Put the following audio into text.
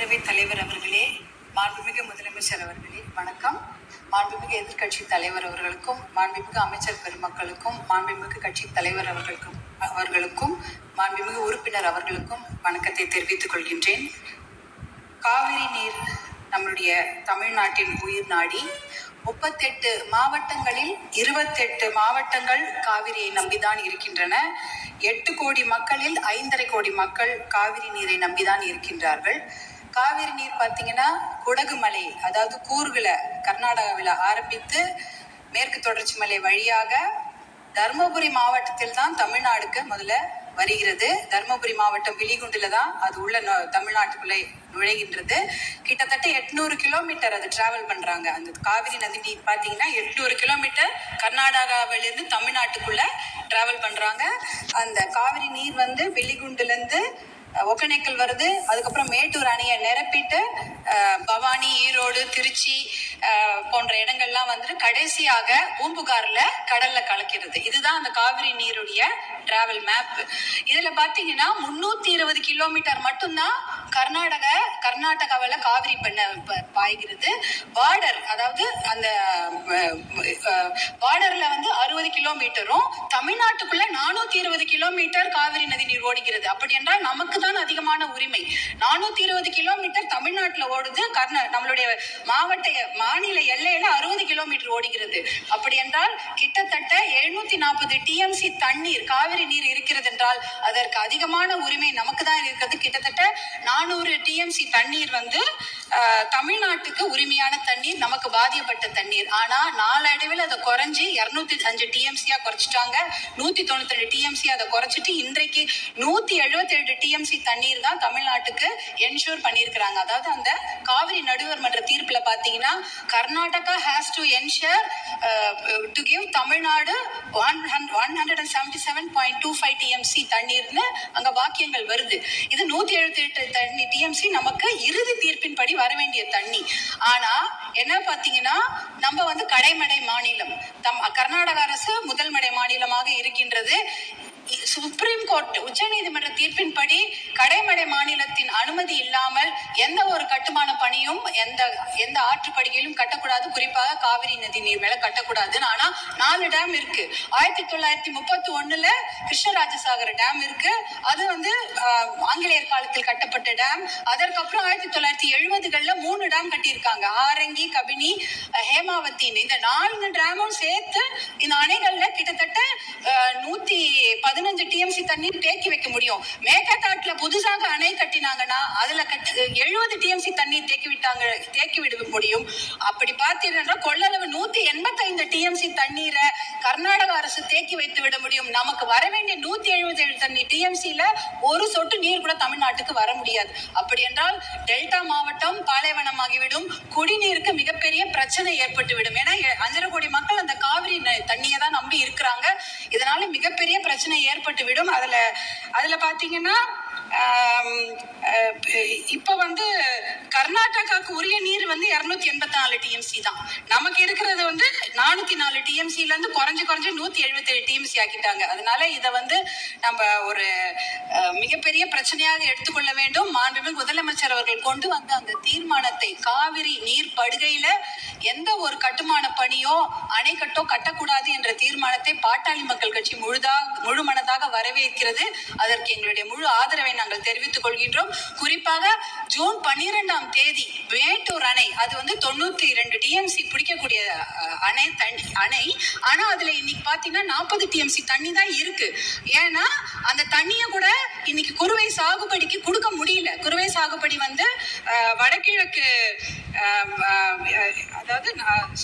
பேரவைத் தலைவர் அவர்களே, மாண்புமிகு முதலமைச்சர் அவர்களே, வணக்கம். மாண்புமிகு எதிர்கட்சி தலைவர் அவர்களுக்கும், மாண்புமிகு அமைச்சர் பெருமக்களுக்கும், மாண்புமிகு கட்சி தலைவர் அவர்களுக்கும் மாண்புமிகு உறுப்பினர் அவர்களுக்கும் வணக்கத்தை தெரிவித்துக் கொள்கின்றேன். காவிரி நீர் நம்முடைய தமிழ்நாட்டின் உயிர் நாடி. 38 மாவட்டங்களில் 28 மாவட்டங்கள் காவிரியை நம்பிதான் இருக்கின்றன. 8 கோடி மக்களில் 5.5 கோடி மக்கள் காவிரி நீரை நம்பிதான் இருக்கின்றார்கள். காவிரி நீர் பார்த்தீங்கன்னா குடகு மலை, அதாவது கூர்குல கர்நாடகாவில் ஆரம்பித்து மேற்கு தொடர்ச்சி மலை வழியாக தர்மபுரி மாவட்டத்தில் தான் தமிழ்நாடுக்கு முதல்ல வருகிறது. தர்மபுரி மாவட்டம் விலிகுண்டுல தான் அது உள்ள தமிழ்நாட்டுக்குள்ளே நுழைகின்றது. கிட்டத்தட்ட 800 கிலோமீட்டர் அது டிராவல் பண்றாங்க. அந்த காவிரி நதி நீர் பார்த்தீங்கன்னா 800 கிலோமீட்டர் கர்நாடகாவிலிருந்து தமிழ்நாட்டுக்குள்ள டிராவல் பண்றாங்க. அந்த காவிரி நீர் வந்து விலிகுண்டுல இருந்து ஒகேனக்கல் வருது. அதுக்கப்புறம் மேட்டூர் அணையை நிரப்பிட்டு பவானி, ஈரோடு, திருச்சி போன்ற இடங்கள்லாம் வந்துட்டு கடைசியாக பூம்புகார்ல கடல்ல கலக்கிறது. இதுதான் அந்த காவிரி நீருடைய டிராவல் மேப். இதுல பாத்தீங்கன்னா 320 கிலோமீட்டர் மட்டும்தான் கர்நாடகாவில காவிரி பாய்கிறது. பார்டர், அதாவது அந்த பார்டர்ல வந்து 60 கிலோமீட்டரும் தமிழ்நாட்டுக்குள்ள 420 கிலோமீட்டர் காவிரி நதி நீர் ஓடுகிறது. அப்படி என்றால் நமக்கு தான் அதிகமான உரிமை. 420 கிலோமீட்டர் தமிழ்நாட்டுல ஓடுது. நம்மளுடைய மாநில எல்லையில 60 கிலோமீட்டர் ஓடுகிறது. அப்படி என்றால் கிட்டத்தட்ட 740 டிஎம்சி தண்ணீர், காவிரி நீர் இருக்கிறது என்றால் அதற்கு அதிகமான உரிமை நமக்கு தான் இருக்கிறது. கிட்டத்தட்ட 400 டிஎம்சி தண்ணீர் வந்து தமிழ்நாட்டுக்கு உரிமையான தண்ணீர், நமக்கு பாதிக்கப்பட்ட தண்ணீர். ஆனா நாளடைவில் அதை குறைஞ்சி 205 டிஎம்சியா குறைச்சிட்டாங்க. 192 டிஎம்சி அதை குறைச்சிட்டு இன்றைக்கு 177 டிஎம்சி தண்ணீர் தான் தமிழ்நாட்டுக்கு என்ஷூர் பண்ணியிருக்கிறாங்க. அதாவது அந்த காவிரி நடுவர் மன்ற தீர்ப்புல பாத்தீங்கன்னா Karnataka has to ensure to give Tamil Nadu 177.25 TMC தண்ணீர்னு அங்க வாக்கியங்கள் வருது. இது 178 டிஎம்சி நமக்கு இறுதி தீர்ப்பின் படி வர வேண்டிய தண்ணி. ஆனா என்ன பாத்தீங்கன்னா நம்ம வந்து கடைமடை மாநிலம், கர்நாடக அரசு முதல்மடை மாநிலமாக இருக்கின்றது. சுப்ரீம் கோர்ட், உச்ச நீதிமன்ற தீர்ப்பின்படி கடைமடை மாநிலத்தின் அனுமதி இல்லாமல் எந்த ஒரு கட்டுமான பணியும் எந்த ஆற்றுப்படுகையிலும் கட்டக்கூடாது. குறிப்பாக காவிரி நதி நீர் மேல கட்டக்கூடாது. ஆனா 4 டேம் இருக்கு. 1931 கிருஷ்ணராஜசாகர் டேம் இருக்கு. அது வந்து ஆங்கிலேயர் காலத்தில் கட்டப்பட்ட டேம். அதற்கப்புறம் 1970களில் 3 டேம் கட்டியிருக்காங்க. ஆரங்கி, கபினி, ஹேமாவதி. இந்த 4 டேமும் சேர்த்து இந்த அணைகள்ல கிட்டத்தட்ட 115 டிஎம்சி தண்ணீர் தேக்கி வைக்க முடியும். மேகதாட்டுல புதுசாக அணை கட்டினாங்கன்னா அதுல 70 டிஎம்சி தண்ணீர் தேக்கி விட முடியும். அப்படி பார்த்தீங்கன்னா கொள்ளளவு 185 டிஎம்சி தண்ணீரை கர்நாடக அரசு தேக்கி வைத்து விட முடியும். நமக்கு வர வேண்டிய 177 டிஎம்சில ஒரு சொட்டு நீர் கூட தமிழ்நாட்டுக்கு வர முடியாது. அப்படி என்றால் டெல்டா மாவட்டம் பாலைவனமாகிவிடும். குடிநீருக்கு மிகப்பெரிய பிரச்சனை ஏற்பட்டுவிடும். ஏன்னா 5.5 கோடி மக்கள் அந்த காவிரி தண்ணியை தான் நம்பி இருக்கிறாங்க. இதனால மிகப்பெரிய பிரச்சனை ஏற்பட்டுவிடும். அதுல பாத்தீங்கன்னா இப்ப வந்து கர்நாடகாவுக்கு உரிய நீர் வந்து 284 டிஎம்சி தான். நமக்கு இருக்கிறது வந்து 404 டிஎம்சில இருந்து குறைஞ்சு 177 டிஎம்சி ஆக்கிட்டாங்க. அதனால இதை வந்து நம்ம ஒரு மிகப்பெரிய பிரச்சனையாக எடுத்துக்கொள்ள வேண்டும். மாண்புமிகு முதலமைச்சர் அவர்கள் கொண்டு வந்த அந்த தீர்மானத்தை, காவிரி நீர் படுகையில எந்த ஒரு கட்டுமான பணியோ அணைக்கட்டோ கட்டக்கூடாது என்ற தீர்மானத்தை பாட்டாளி மக்கள் கட்சி முழு மனதாக வரவேற்கிறது. அதற்கு எங்களுடைய முழு ஆதரவை நாங்கள் தெரிவித்துக் கொள்கின்றோம். குறிப்பாக ஜூன் 12ஆம் தேதி மேட்டூர் அணை, அது வந்து 92 டிஎம்சி பிடிக்கக்கூடிய அணை. ஆனா அதுல இன்னைக்கு பாத்தீங்கன்னா 40 டிஎம்சி தண்ணி தான் இருக்கு. ஏன்னா அந்த தண்ணியை கூட இன்னைக்கு குறுவை சாகுபடிக்கு கொடுக்க முடியல. குறுவை சாகுபடி வந்து வடகிழக்கு, அதாவது